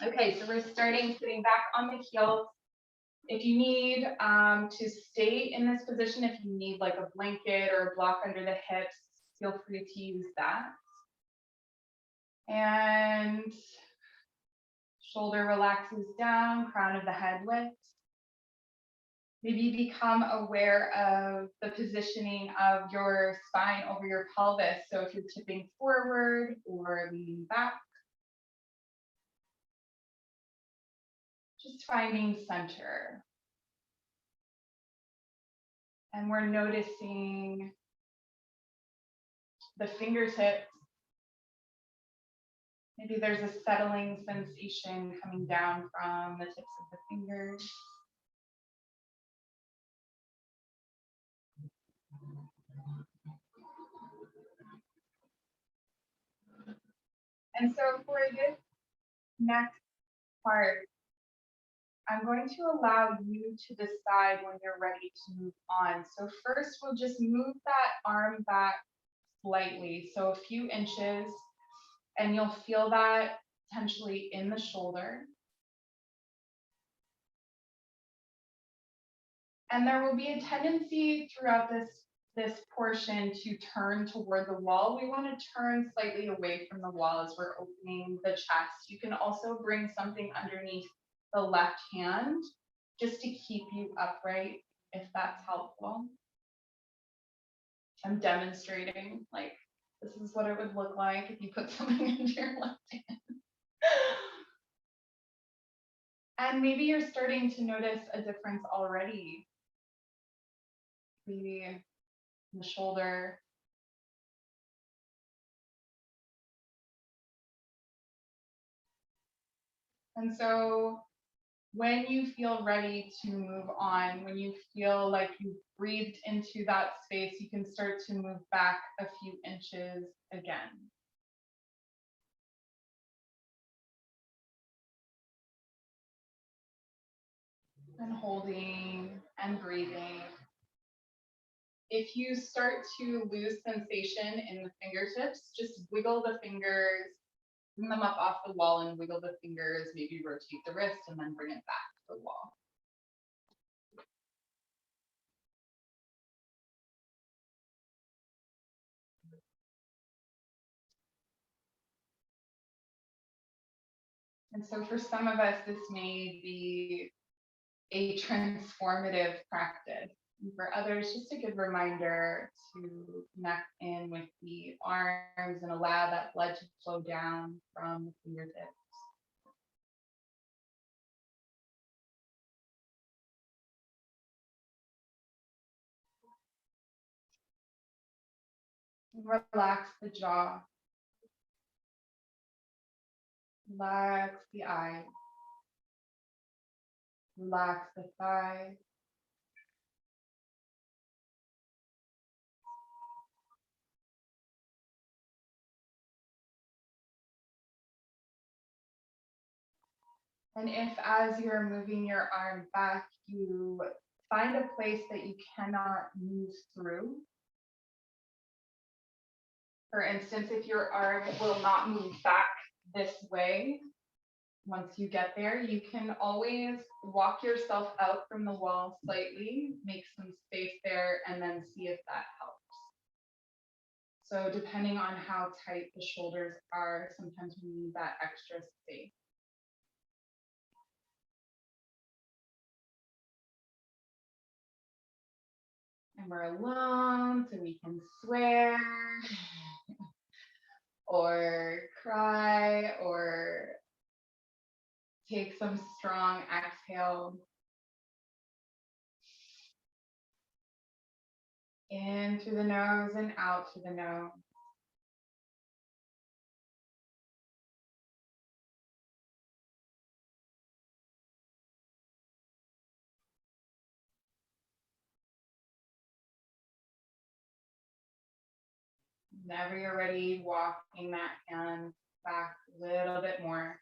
Okay, so we're starting sitting back on the heels. If you need to stay in this position, if you need like a blanket or a block under the hips, feel free to use that. And shoulder relaxes down, crown of the head lifts. Maybe become aware of the positioning of your spine over your pelvis. So if you're tipping forward or leaning back, just finding center. And we're noticing the fingertips. Maybe there's a settling sensation coming down from the tips of the fingers. And so for this next part, I'm going to allow you to decide when you're ready to move on. So first, we'll just move that arm back slightly, so a few inches, and you'll feel that potentially in the shoulder. And there will be a tendency throughout this portion to turn toward the wall. We want to turn slightly away from the wall as we're opening the chest. You can also bring something underneath the left hand just to keep you upright, if that's helpful. I'm demonstrating, like, this is what it would look like if you put something into your left hand. And maybe you're starting to notice a difference already. Maybe in the shoulder. And so when you feel ready to move on, when you feel like you've breathed into that space, you can start to move back a few inches again. And holding and breathing. If you start to lose sensation in the fingertips, just wiggle the fingers, bring them up off the wall and wiggle the fingers, maybe rotate the wrist and then bring it back to the wall. And so for some of us, this may be a transformative practice. And for others, just a good reminder to connect in with the arms and allow that blood to flow down from the fingertips. Relax the jaw. Relax the eyes. Relax the thighs. And if as you're moving your arm back, you find a place that you cannot move through. For instance, if your arm will not move back this way, once you get there, you can always walk yourself out from the wall slightly, make some space there, and then see if that helps. So depending on how tight the shoulders are, sometimes we need that extra space. And we're alone, so we can swear or cry or take some strong exhale. In through the nose and out through the nose. Whenever you're ready, walking that hand back a little bit more.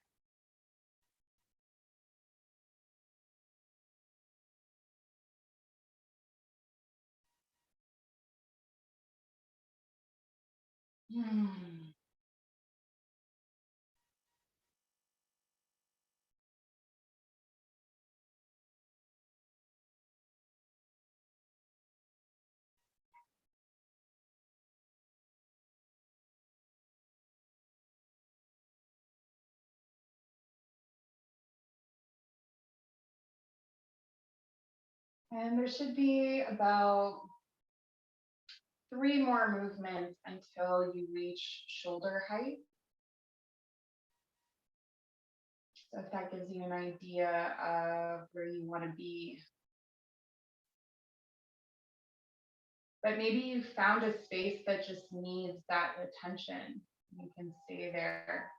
And there should be about 3 more movements until you reach shoulder height. So if that gives you an idea of where you want to be. But maybe you found a space that just needs that attention. You can stay there.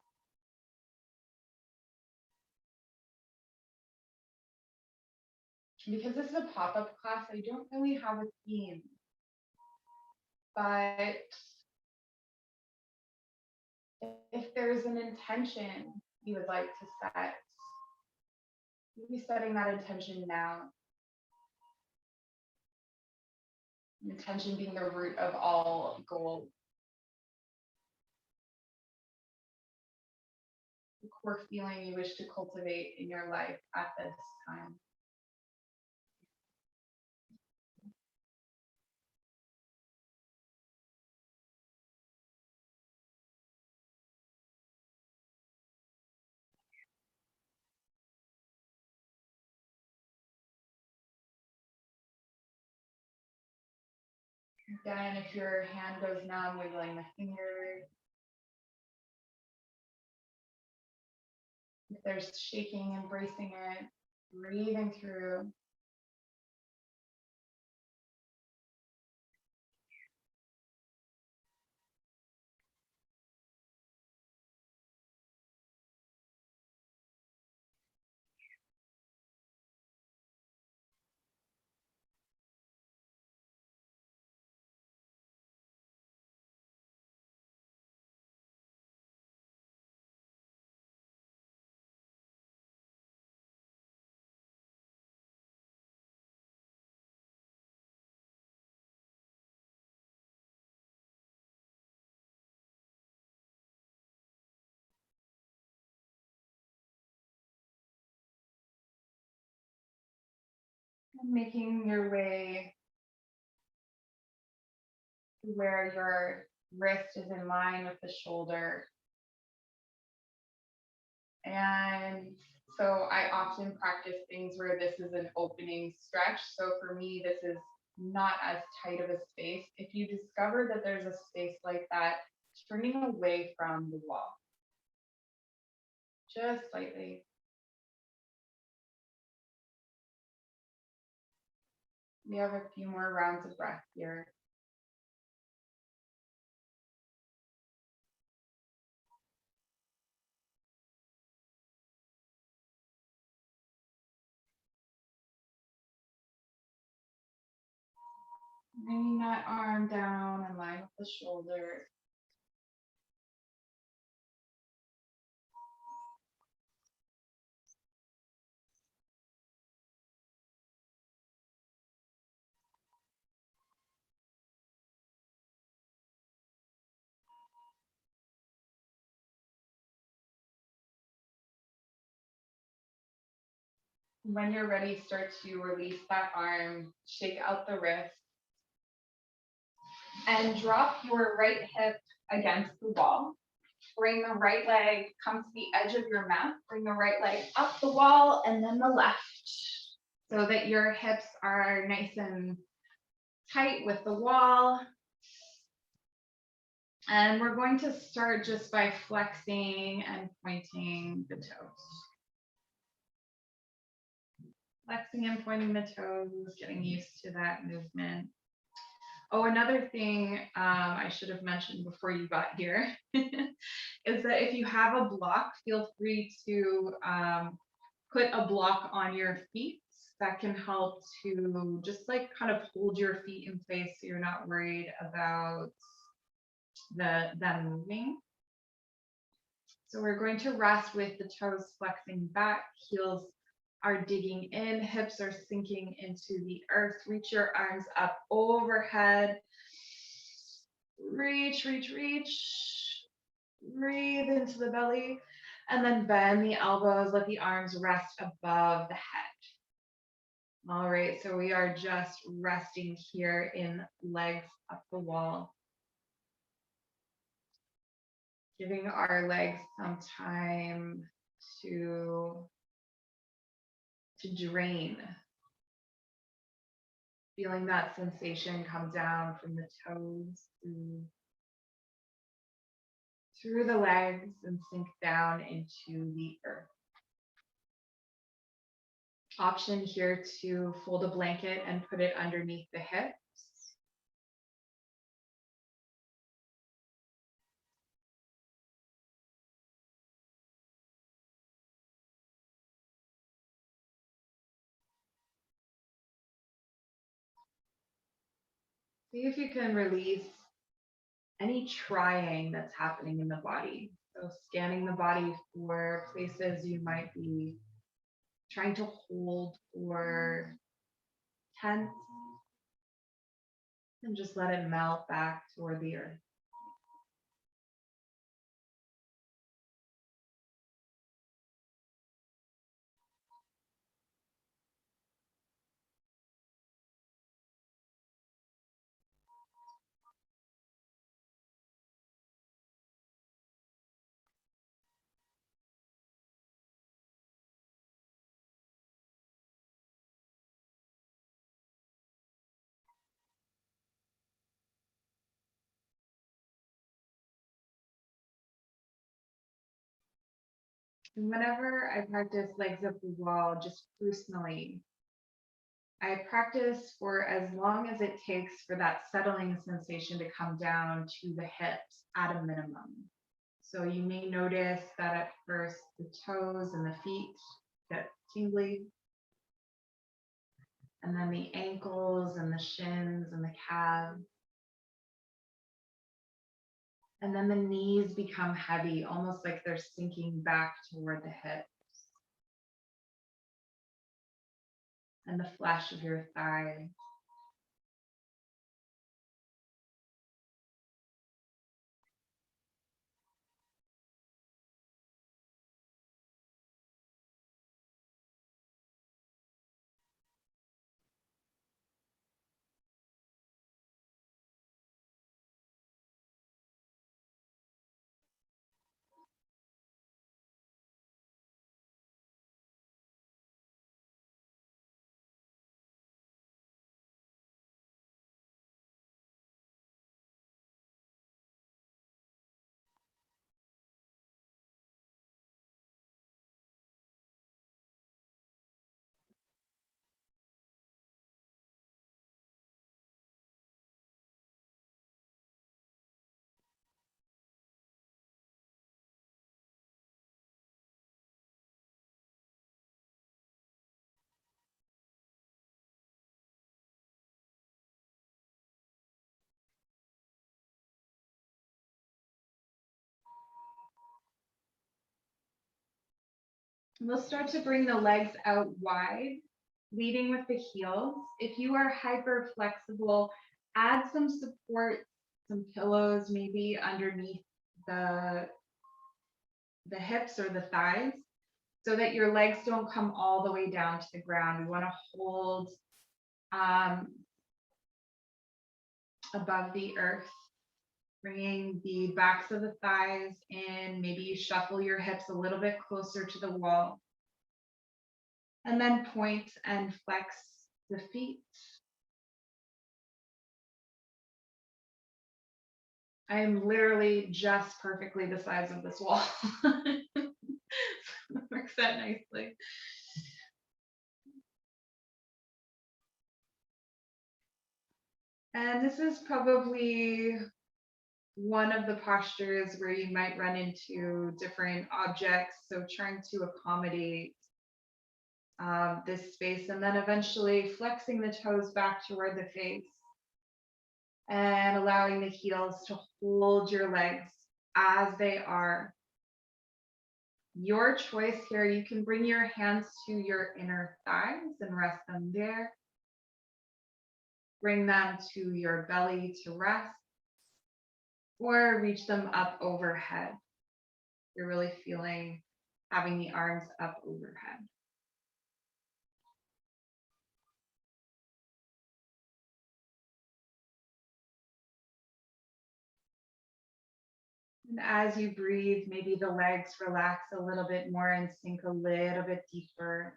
Because this is a pop-up class, I don't really have a theme. But if there's an intention you would like to set, you'll be setting that intention now. Intention being the root of all goals. The core feeling you wish to cultivate in your life at this time. Again, if your hand goes numb, wiggling the fingers. If there's shaking, embracing it, breathing through. And making your way to where your wrist is in line with the shoulder. And so I often practice things where this is an opening stretch. So for me, this is not as tight of a space. If you discover that there's a space like that, turning away from the wall, just slightly. We have a few more rounds of breath here. Bringing that arm down in line with the shoulder. When you're ready, start to release that arm, shake out the wrist, and drop your right hip against the wall. Bring the right leg, come to the edge of your mat, bring the right leg up the wall and then the left, so that your hips are nice and tight with the wall. And we're going to start just by flexing and pointing the toes. Flexing and pointing the toes, getting used to that movement. Oh, another thing I should have mentioned before you got here is that if you have a block, feel free to put a block on your feet. That can help to just like kind of hold your feet in place so you're not worried about them moving. So we're going to rest with the toes flexing back, heels are digging in, hips are sinking into the earth. Reach your arms up overhead. Reach, reach, reach. Breathe into the belly. And then bend the elbows, let the arms rest above the head. All right, so we are just resting here in legs up the wall. Giving our legs some time to drain. Feeling that sensation come down from the toes through the legs and sink down into the earth. Option here to fold a blanket and put it underneath the hips. See if you can release any trying that's happening in the body. So scanning the body for places you might be trying to hold or tense, and just let it melt back toward the earth. And whenever I practice legs up the wall, just personally, I practice for as long as it takes for that settling sensation to come down to the hips at a minimum. So you may notice that at first the toes and the feet get tingly, and then the ankles and the shins and the calves. And then the knees become heavy, almost like they're sinking back toward the hips. And the flesh of your thigh. We'll start to bring the legs out wide, leading with the heels. If you are hyper flexible, add some support, some pillows maybe underneath the hips or the thighs so that your legs don't come all the way down to the ground. We want to hold above the earth, bringing the backs of the thighs in. Maybe you shuffle your hips a little bit closer to the wall. And then point and flex the feet. I am literally just perfectly the size of this wall. Works out nicely. And this is probably one of the postures where you might run into different objects. So trying to accommodate this space, and then eventually flexing the toes back toward the face and allowing the heels to hold your legs as they are. Your choice here, you can bring your hands to your inner thighs and rest them there. Bring them to your belly to rest, or reach them up overhead. You're really feeling having the arms up overhead. And as you breathe, maybe the legs relax a little bit more and sink a little bit deeper.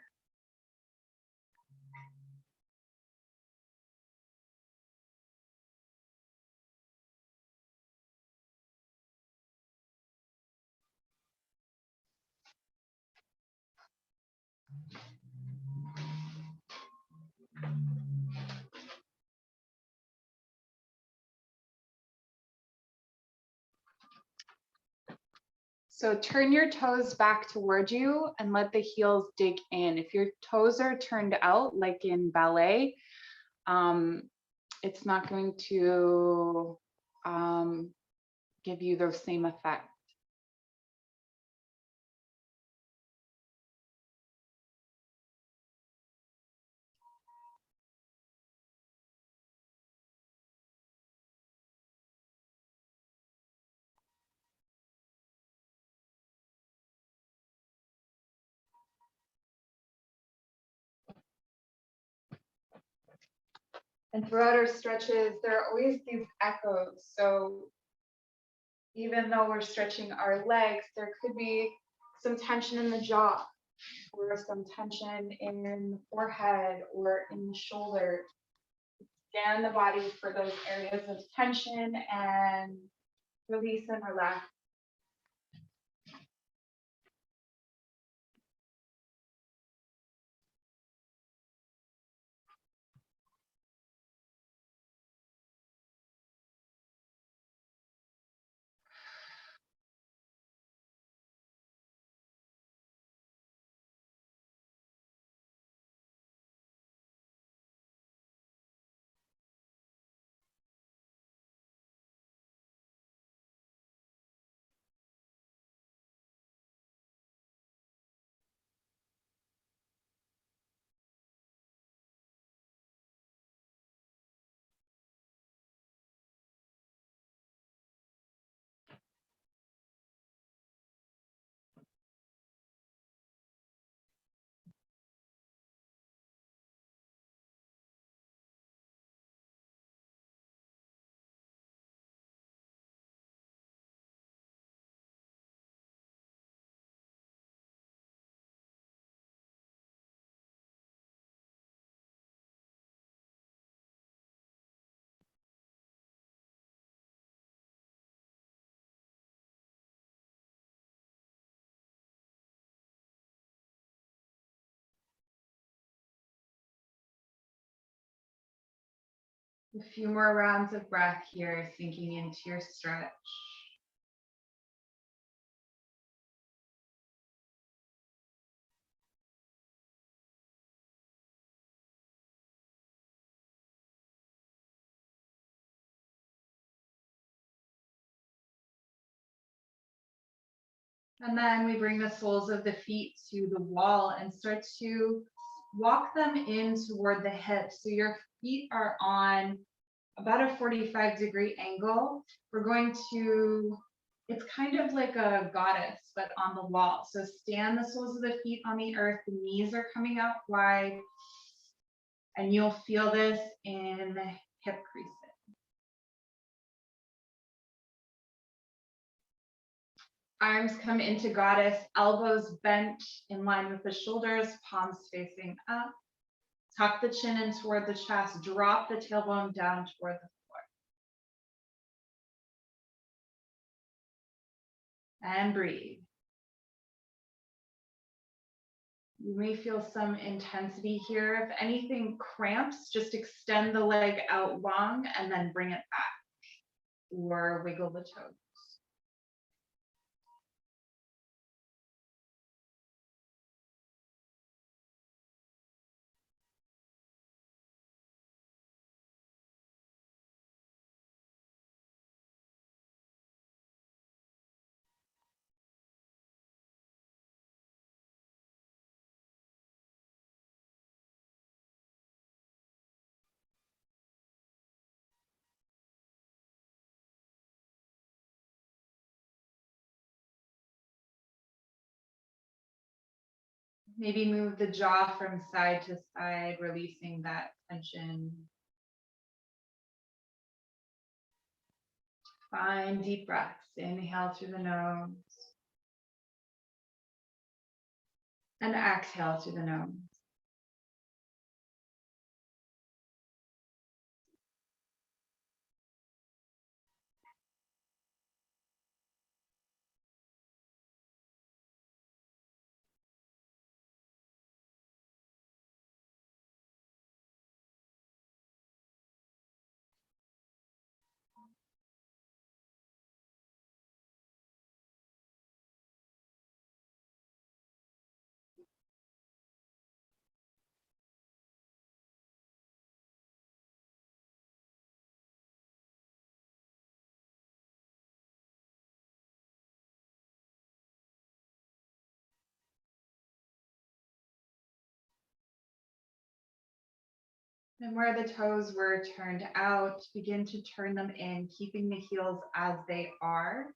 So turn your toes back toward you and let the heels dig in. If your toes are turned out, like in ballet, it's not going to give you the same effect. And throughout our stretches, there are always these echoes. So even though we're stretching our legs, there could be some tension in the jaw or some tension in the forehead or in the shoulder. Scan the body for those areas of tension and release and relax. A few more rounds of breath here, sinking into your stretch. And then we bring the soles of the feet to the wall and start to walk them in toward the hips. So your feet are on about a 45-degree angle. We're going to, it's kind of like a goddess, but on the wall. So stand the soles of the feet on the earth, the knees are coming out wide, and you'll feel this in the hip creases. Arms come into goddess, elbows bent in line with the shoulders, palms facing up. Tuck the chin in toward the chest, drop the tailbone down toward the floor. And breathe. You may feel some intensity here. If anything cramps, just extend the leg out long and then bring it back or wiggle the toes. Maybe move the jaw from side to side, releasing that tension. Find deep breaths. Inhale through the nose and exhale through the nose. And where the toes were turned out, begin to turn them in, keeping the heels as they are.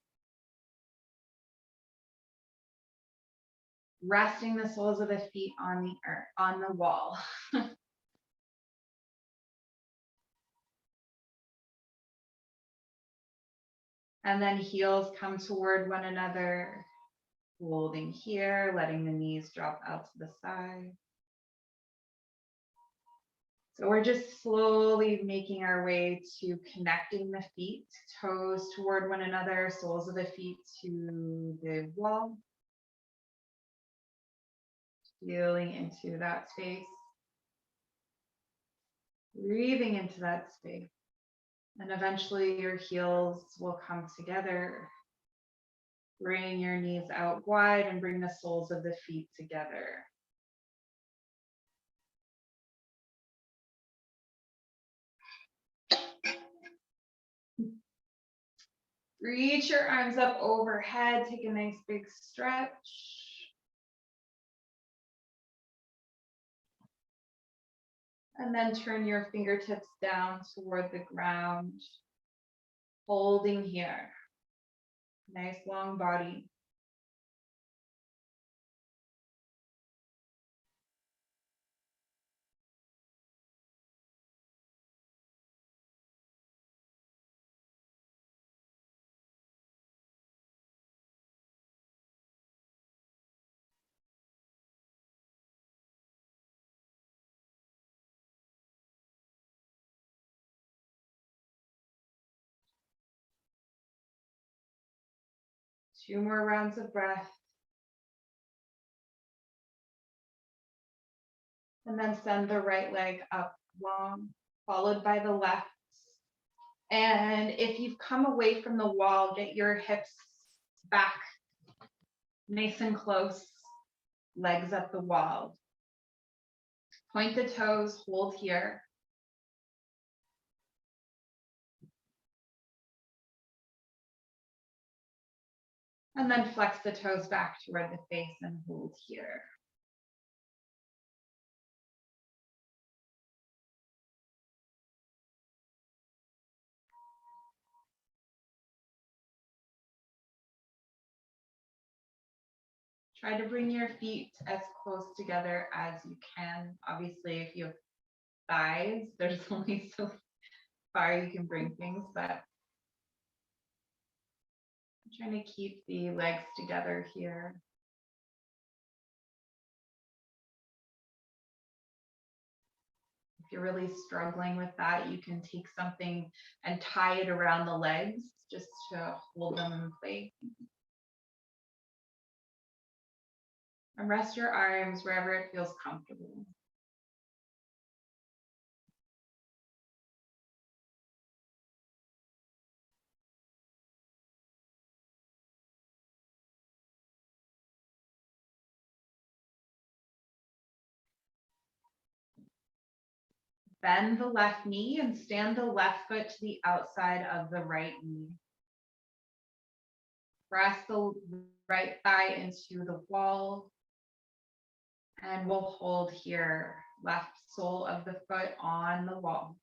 Resting the soles of the feet on the earth, on the wall. And then heels come toward one another, holding here, letting the knees drop out to the side. So we're just slowly making our way to connecting the feet, toes toward one another, soles of the feet to the wall. Feeling into that space. Breathing into that space. And eventually your heels will come together. Bring your knees out wide and bring the soles of the feet together. Reach your arms up overhead. Take a nice big stretch. And then turn your fingertips down toward the ground. Holding here. Nice long body. 2 more rounds of breath. And then send the right leg up long, followed by the left. And if you've come away from the wall, get your hips back nice and close, legs up the wall. Point the toes, hold here. And then flex the toes back toward the face and hold here. Try to bring your feet as close together as you can. Obviously, if you have thighs, there's only so far you can bring things, but I'm trying to keep the legs together here. If you're really struggling with that, you can take something and tie it around the legs just to hold them in place. And rest your arms wherever it feels comfortable. Bend the left knee and stand the left foot to the outside of the right knee. Press the right thigh into the wall. And we'll hold here, left sole of the foot on the wall.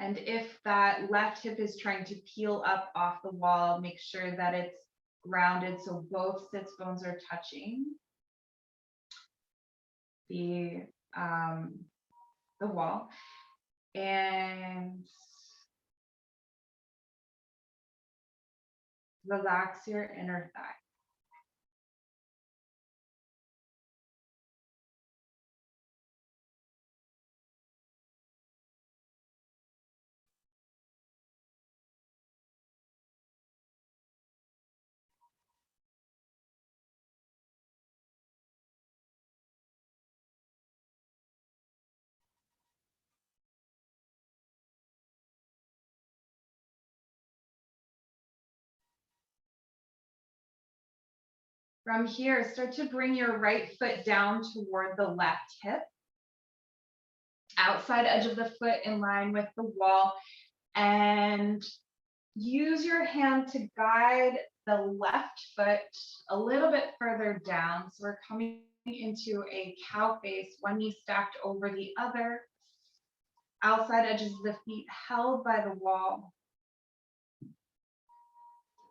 And if that left hip is trying to peel up off the wall, make sure that it's grounded so both sits bones are touching the wall. And relax your inner thigh. From here, start to bring your right foot down toward the left hip. outside edge of the foot in line with the wall, and use your hand to guide the left foot a little bit further down. So we're coming into a cow face, one knee stacked over the other, outside edges of the feet held by the wall.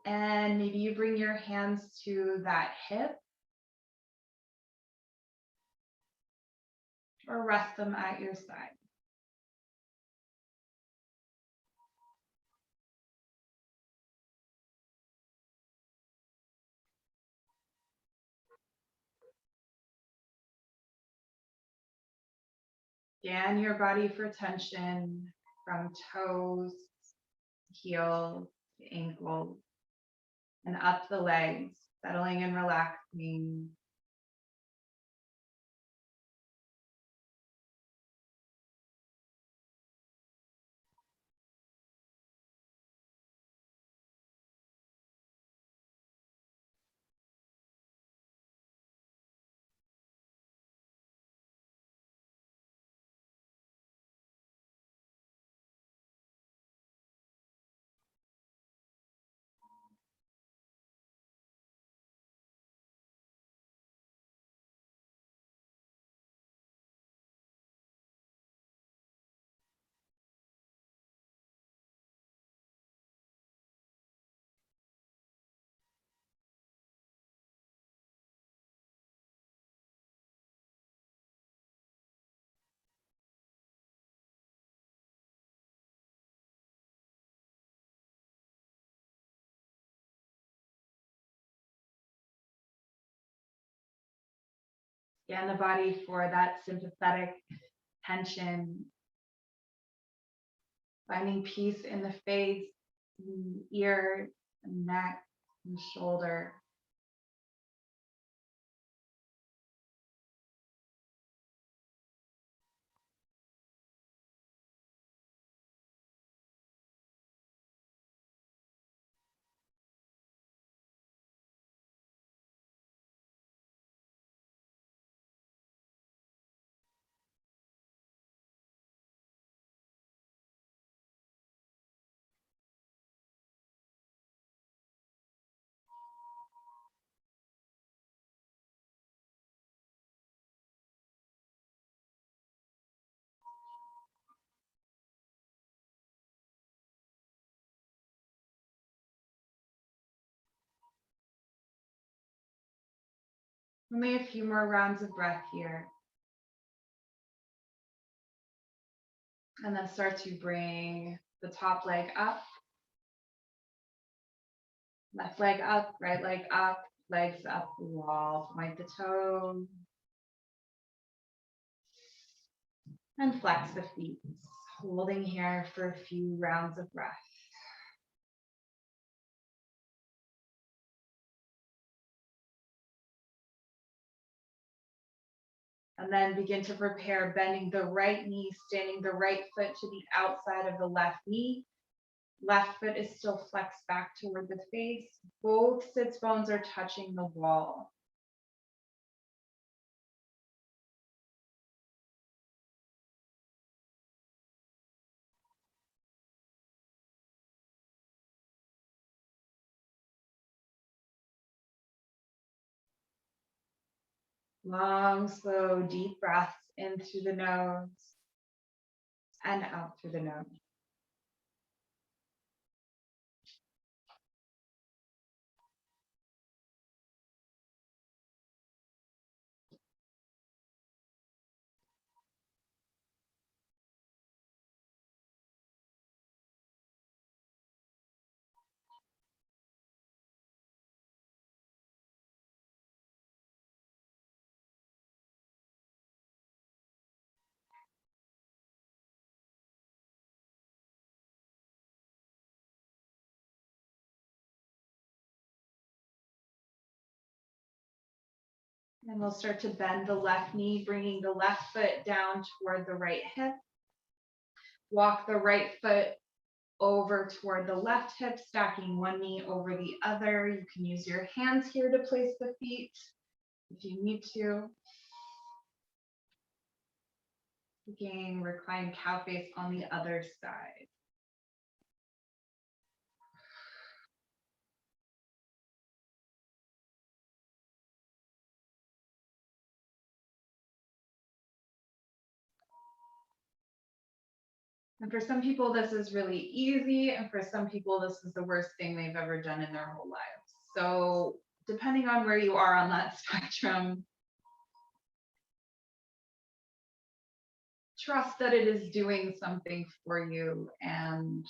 And maybe you bring your hands to that hip or rest them at your side. Scan your body for tension from toes, heels, to ankles, and up the legs, settling and relaxing. Scan the body for that sympathetic tension, finding peace in the face, ear, neck, and shoulder. Only a few more rounds of breath here. And then start to bring the top leg up, left leg up, right leg up, legs up the wall, point the toes, and flex the feet. Holding here for a few rounds of breath. And then begin to prepare, bending the right knee, standing the right foot to the outside of the left knee. Left foot is still flexed back toward the face. Both sits bones are touching the wall. Long, slow, deep breaths in through the nose and out through the nose. And we'll start to bend the left knee, bringing the left foot down toward the right hip. Walk the right foot over toward the left hip, stacking one knee over the other. You can use your hands here to place the feet if you need to. Taking reclined cow face on the other side. And for some people, this is really easy. And for some people, this is the worst thing they've ever done in their whole lives. So depending on where you are on that spectrum, trust that it is doing something for you and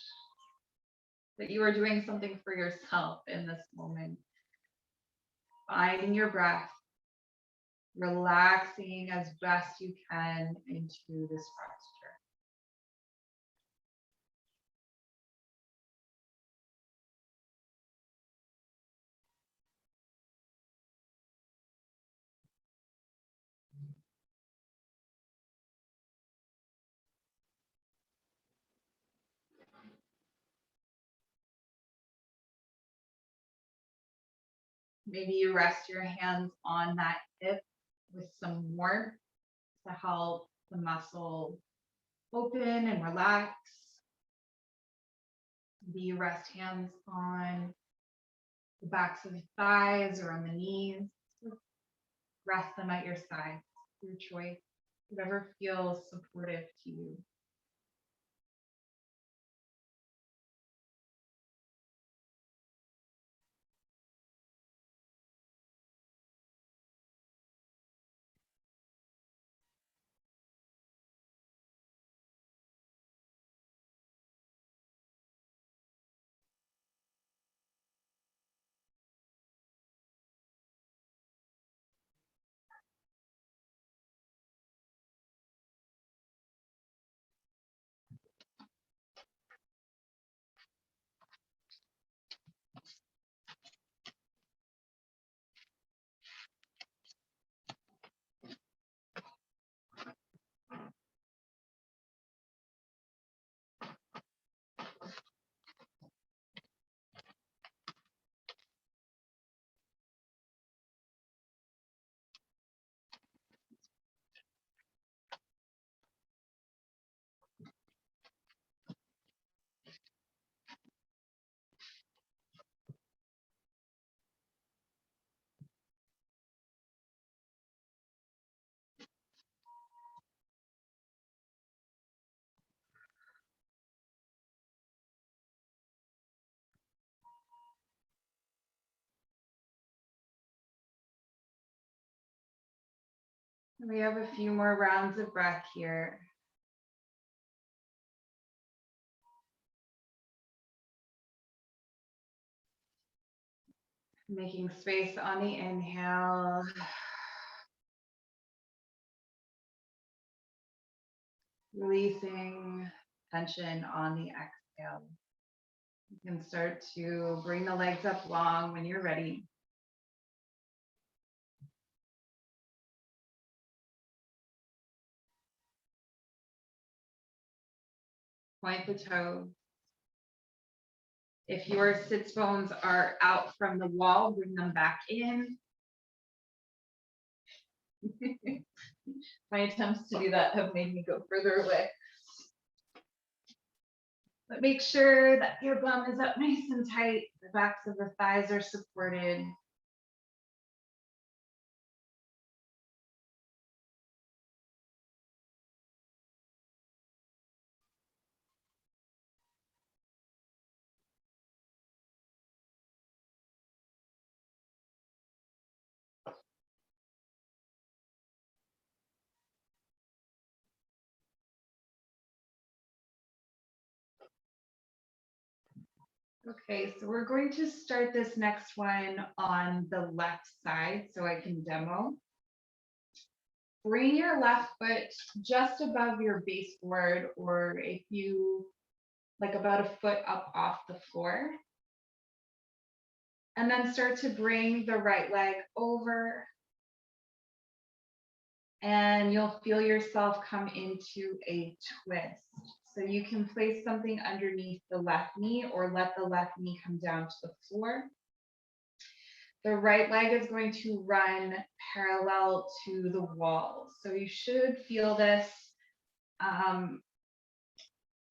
that you are doing something for yourself in this moment. Finding your breath, relaxing as best you can into this posture. Maybe you rest your hands on that hip with some warmth to help the muscle open and relax. Maybe you rest hands on the backs of the thighs or on the knees. Rest them at your side, your choice, whatever feels supportive to you. We have a few more rounds of breath here. Making space on the inhale. Releasing tension on the exhale. You can start to bring the legs up long when you're ready. Point the toes. If your sits bones are out from the wall, bring them back in. My attempts to do that have made me go further away. But make sure that your bum is up nice and tight. The backs of the thighs are supported. Okay, so we're going to start this next one on the left side so I can demo. Bring your left foot just above your baseboard, or if you like about a foot up off the floor. And then start to bring the right leg over. And you'll feel yourself come into a twist. So you can place something underneath the left knee or let the left knee come down to the floor. The right leg is going to run parallel to the wall. So you should feel this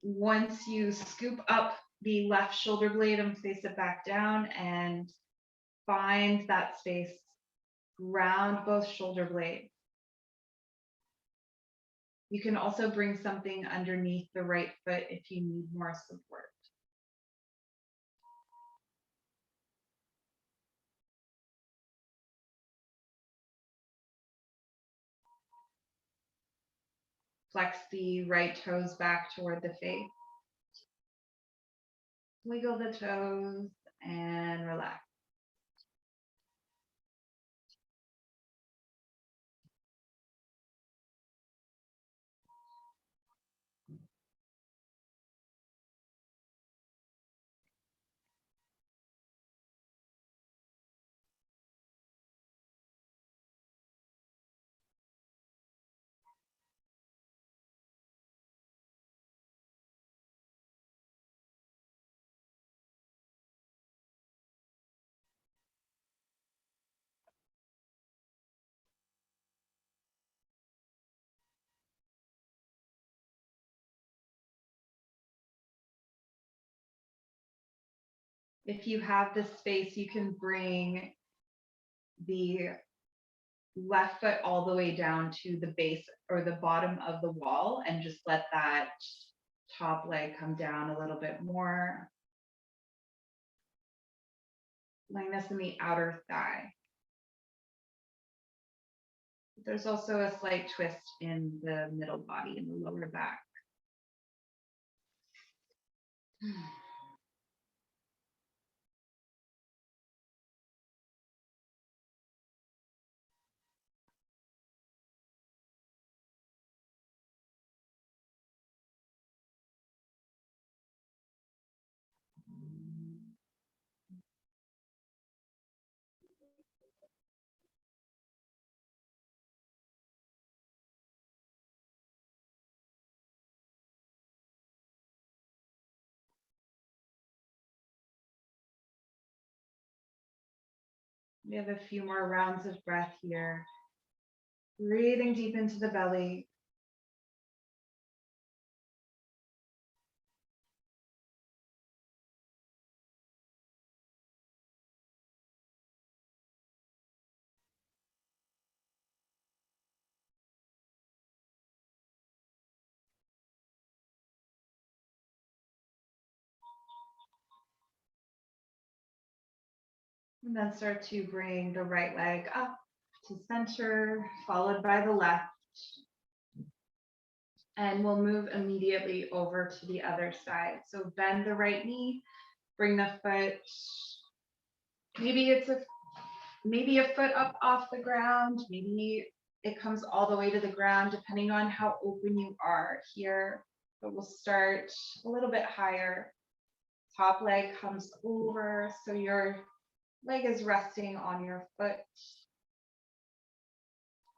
Once you scoop up the left shoulder blade and place it back down and find that space, ground both shoulder blades. You can also bring something underneath the right foot if you need more support. Flex the right toes back toward the face. Wiggle the toes and relax. If you have the space, you can bring the left foot all the way down to the base or the bottom of the wall and just let that top leg come down a little bit more. Lightness in the outer thigh. There's also a slight twist in the middle body, in the lower back. We have a few more rounds of breath here. Breathing deep into the belly. And then start to bring the right leg up to center, followed by the left. And we'll move immediately over to the other side. So bend the right knee, bring the foot, maybe a foot up off the ground, maybe it comes all the way to the ground, depending on how open you are here. But we'll start a little bit higher. Top leg comes over, so your leg is resting on your foot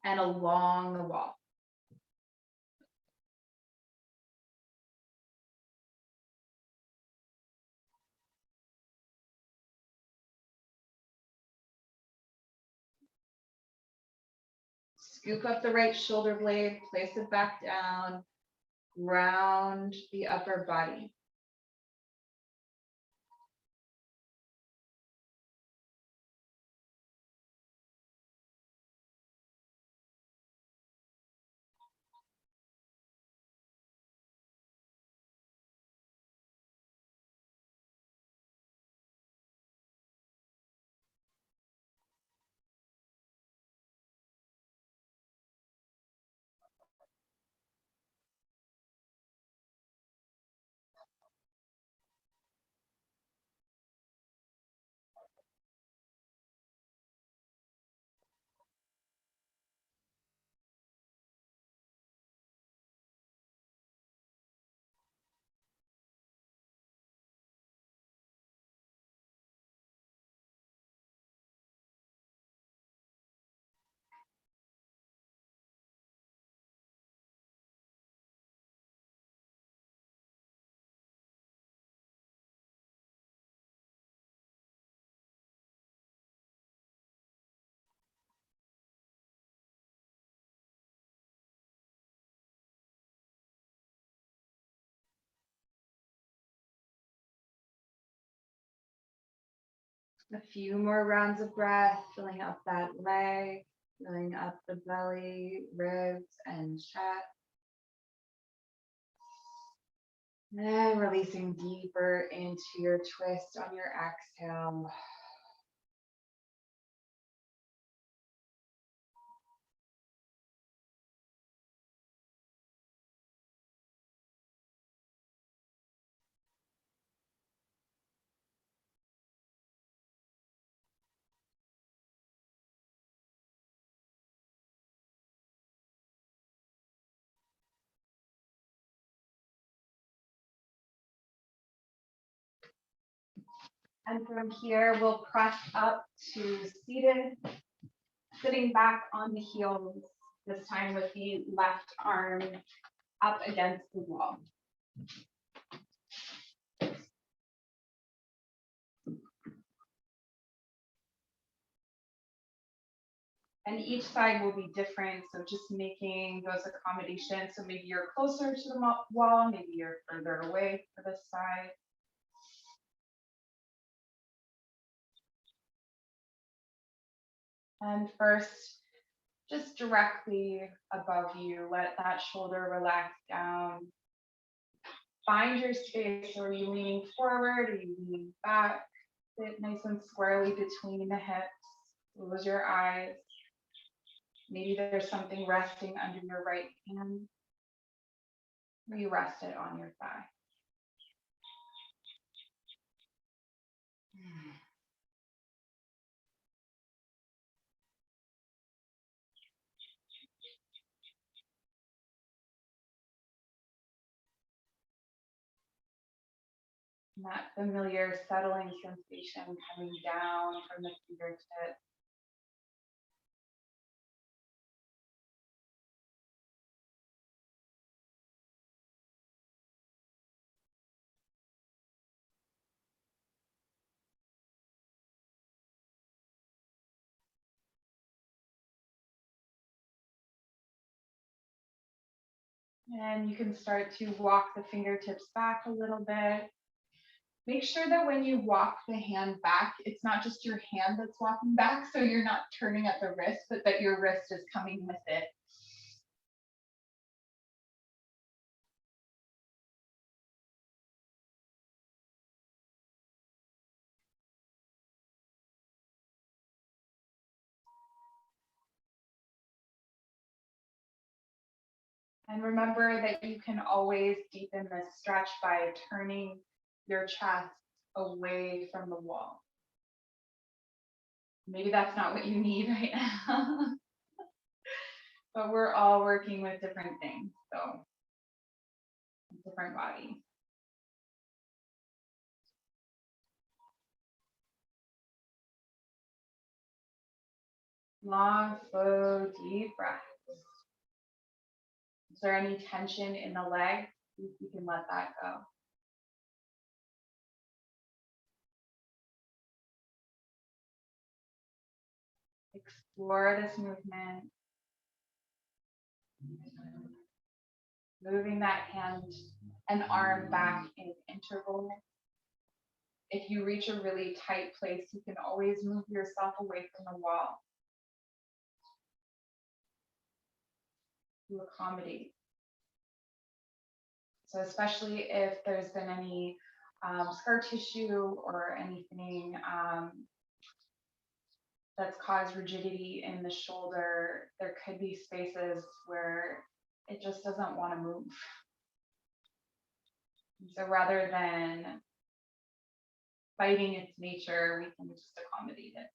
and along the wall. Scoop up the right shoulder blade, place it back down, round the upper body. A few more rounds of breath, filling up that leg, filling up the belly, ribs, and chest. And releasing deeper into your twist on your exhale. And from here, we'll press up to seated, sitting back on the heels, this time with the left arm up against the wall. And each side will be different, so just making those accommodations. So maybe you're closer to the wall, maybe you're further away for this side. And first, just directly above you, let that shoulder relax down. Find your space. Are you leaning forward? Are you leaning back? Sit nice and squarely between the hips. Close your eyes. Maybe there's something resting under your right hand. Or you rest it on your thigh. And that familiar settling sensation coming down from the fingertips. And you can start to walk the fingertips back a little bit. Make sure that when you walk the hand back, it's not just your hand that's walking back, so you're not turning at the wrist, but that your wrist is coming with it. And remember that you can always deepen this stretch by turning your chest away from the wall. Maybe that's not what you need right now, but we're all working with different things, so different bodies. Long, slow, deep breath. Is there any tension in the leg? You can let that go. Explore this movement. Moving that hand and arm back in intervals. If you reach a really tight place, you can always move yourself away from the wall to accommodate. So especially if there's been any scar tissue or anything that's caused rigidity in the shoulder, there could be spaces where it just doesn't want to move. So rather than fighting its nature, we can just accommodate it.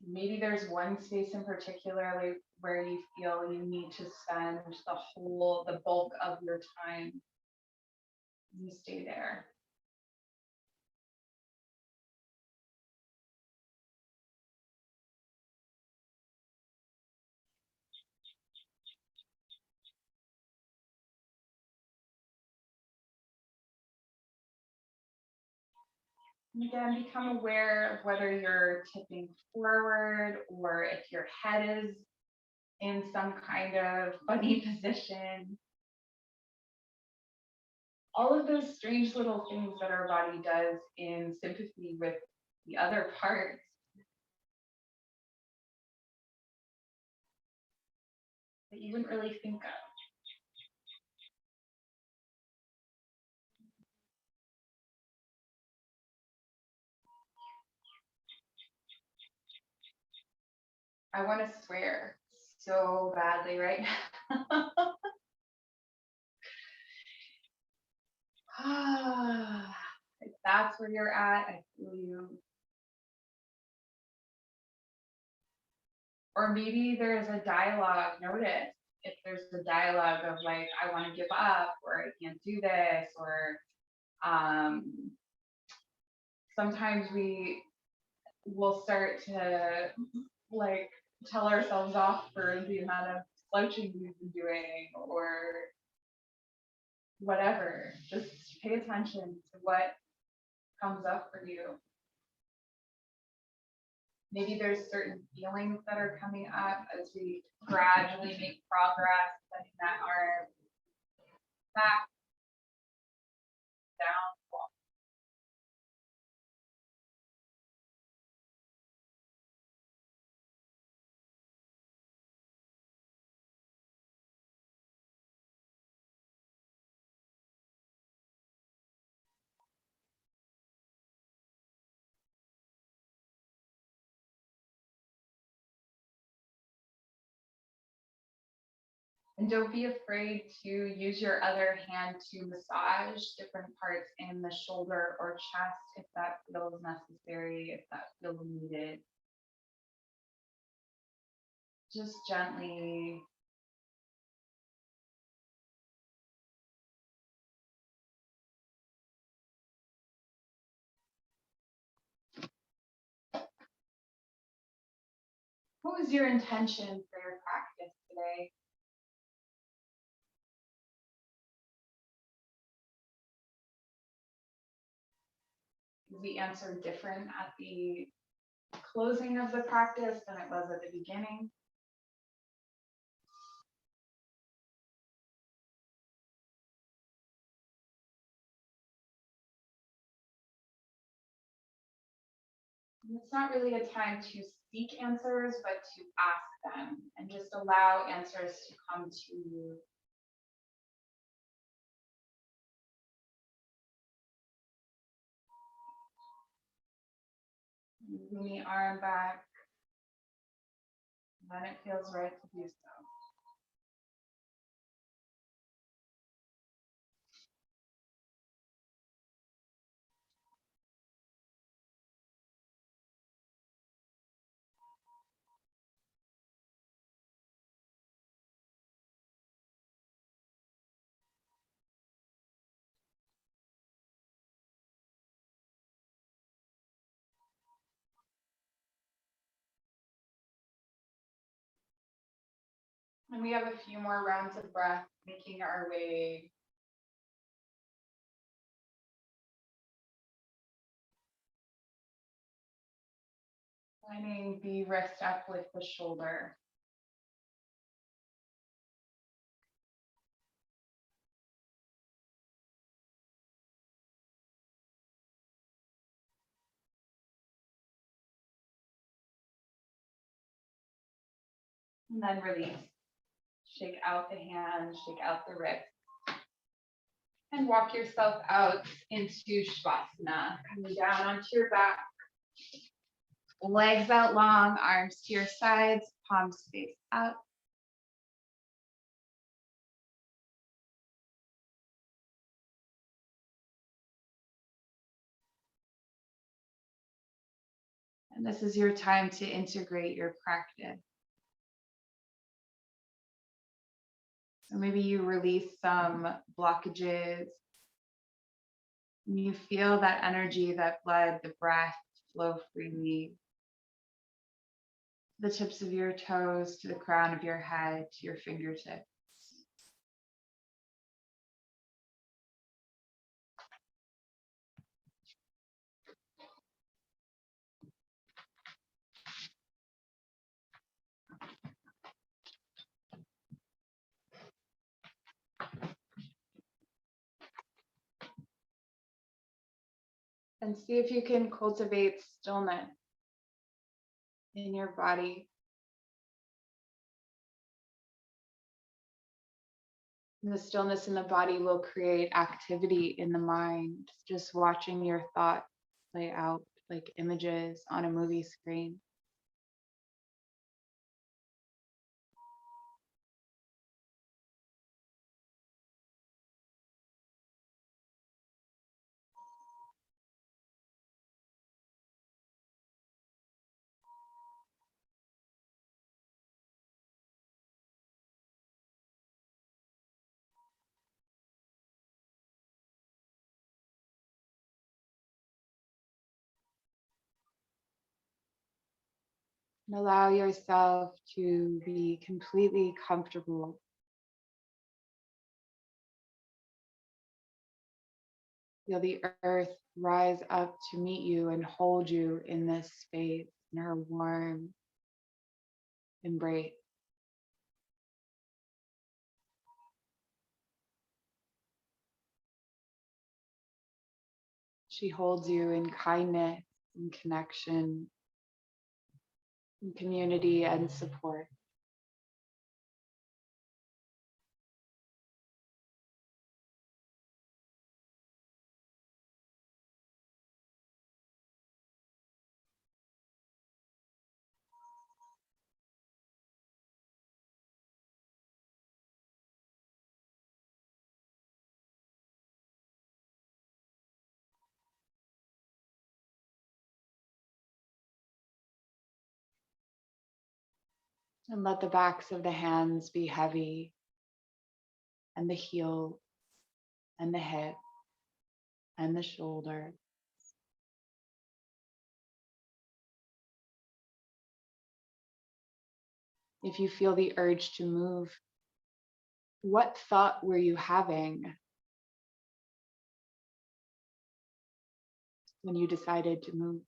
Maybe there's one space in particular where you feel you need to spend the bulk of your time. You stay there. And again, become aware of whether you're tipping forward or if your head is in some kind of funny position. All of those strange little things that our body does in sympathy with the other parts. That you wouldn't really think of. I want to swear so badly right now. If that's where you're at, I feel you. Or maybe there's a dialogue. Notice if there's a dialogue of like, I want to give up, or I can't do this, or sometimes we will start to like tell ourselves off for the amount of slouching we've been doing, or whatever. Just pay attention to what comes up for you. Maybe there's certain feelings that are coming up as we gradually make progress, setting that arm back, down. And don't be afraid to use your other hand to massage different parts in the shoulder or chest if that feels necessary, if that feels needed. Just gently. What was your intention for your practice today? Is the answer different at the closing of the practice than it was at the beginning? It's not really a time to seek answers, but to ask them and just allow answers to come to you. Moving the arm back when it feels right to do so. And we have a few more rounds of breath, making our way lining the wrist up with the shoulder. And then release. Shake out the hand, shake out the wrist. And walk yourself out into Shavasana. Coming down onto your back. Legs out long, arms to your sides, palms face out. And this is your time to integrate your practice. So maybe you release some blockages. You feel that energy, that blood, the breath flow freely. The tips of your toes to the crown of your head, to your fingertips. And see if you can cultivate stillness in your body. And the stillness in the body will create activity in the mind, just watching your thoughts play out like images on a movie screen. And allow yourself to be completely comfortable. Feel the earth rise up to meet you and hold you in this space, in her warm embrace. She holds you in kindness and connection, in community and support. And let the backs of the hands be heavy, and the heel, and the hip, and the shoulder. If you feel the urge to move, what thought were you having when you decided to move?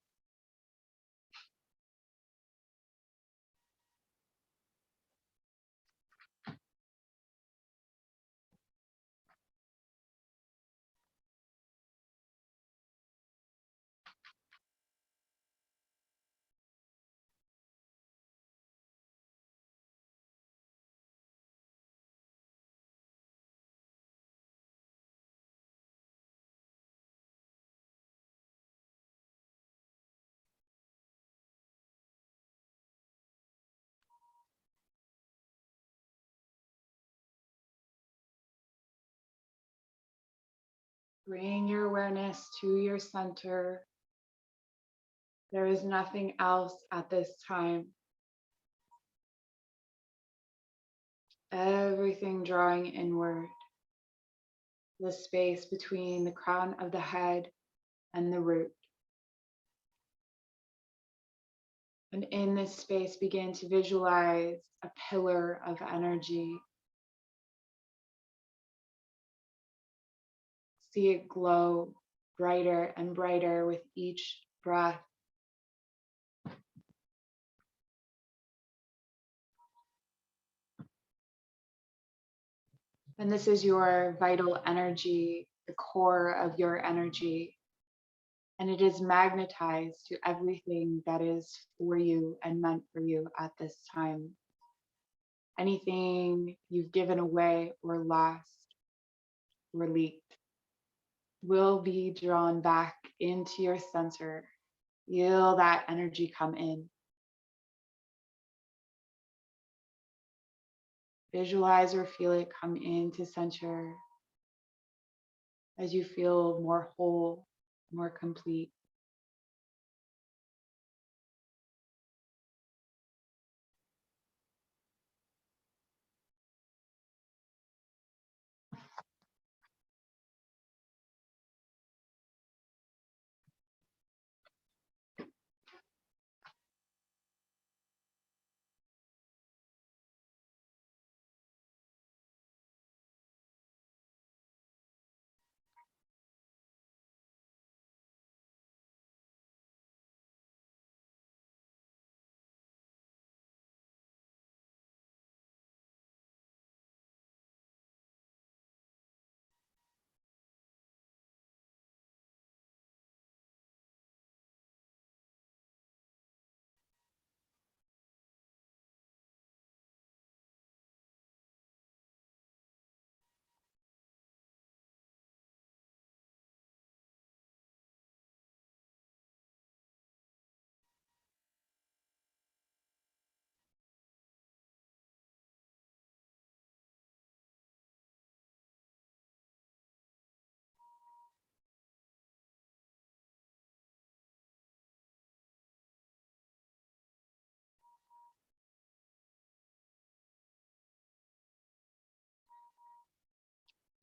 Bring your awareness to your center. There is nothing else at this time. Everything drawing inward. The space between the crown of the head and the root. And in this space, begin to visualize a pillar of energy. See it glow brighter and brighter with each breath. And this is your vital energy, the core of your energy. And it is magnetized to everything that is for you and meant for you at this time. Anything you've given away or lost or leaked will be drawn back into your center. Feel that energy come in. Visualize or feel it come into center as you feel more whole, more complete.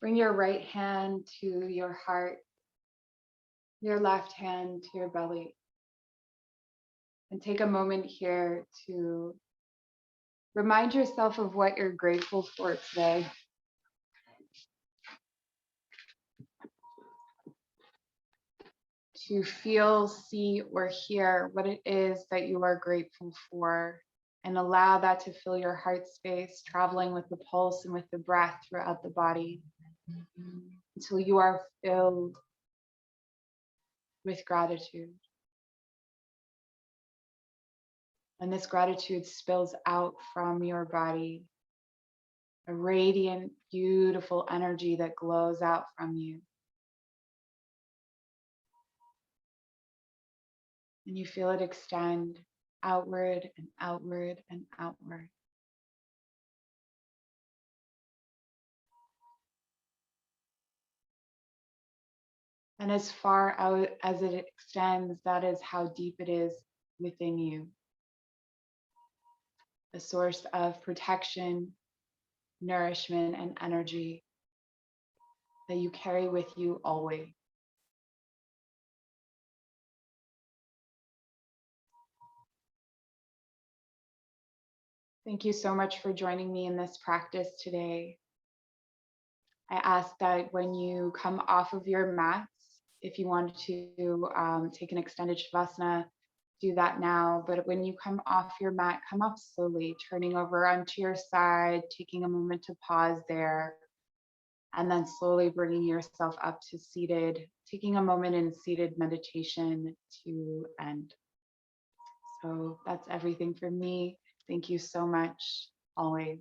Bring your right hand to your heart, your left hand to your belly, and take a moment here to remind yourself of what you're grateful for today. To feel, see, or hear what it is that you are grateful for, and allow that to fill your heart space, traveling with the pulse and with the breath throughout the body until you are filled with gratitude. And this gratitude spills out from your body, a radiant, beautiful energy that glows out from you. And you feel it extend outward and outward and outward. And as far out as it extends, that is how deep it is within you. A source of protection, nourishment, and energy that you carry with you always. Thank you so much for joining me in this practice today. I ask that when you come off of your mats, if you want to take an extended Shavasana, do that now. But when you come off your mat, come up slowly, turning over onto your side, taking a moment to pause there, and then slowly bringing yourself up to seated, taking a moment in seated meditation to end. So that's everything from me. Thank you so much, always.